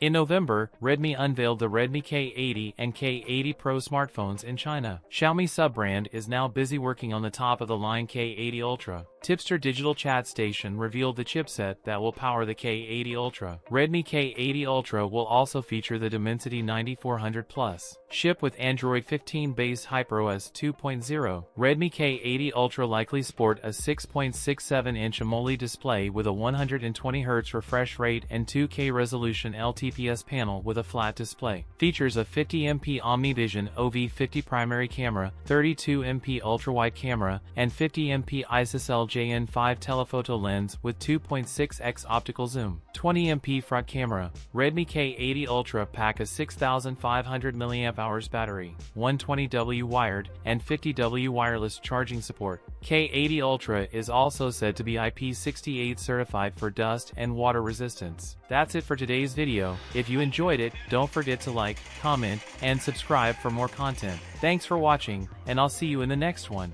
In November, Redmi unveiled the Redmi K80 and K80 Pro smartphones in China. Xiaomi sub-brand is now busy working on the top-of-the-line K80 Ultra. Tipster Digital Chat Station revealed the chipset that will power the K80 Ultra. Redmi K80 Ultra will also feature the Dimensity 9400 Plus. Shipped with Android 15 based HyperOS 2.0, Redmi K80 Ultra likely sport a 6.67-inch AMOLED display with a 120Hz refresh rate and 2K resolution LTPS panel with a flat display. Features a 50MP OmniVision OV50 primary camera, 32MP ultrawide camera, and 50MP ISOCELL JN5 telephoto lens with 2.6x optical zoom. 20MP front camera. Redmi K80 Ultra pack a 6500 mAh battery, 120W wired, and 50W wireless charging support. K80 Ultra is also said to be IP68 certified for dust and water resistance. That's it for today's video. If you enjoyed it, don't forget to like, comment, and subscribe for more content. Thanks for watching, and I'll see you in the next one.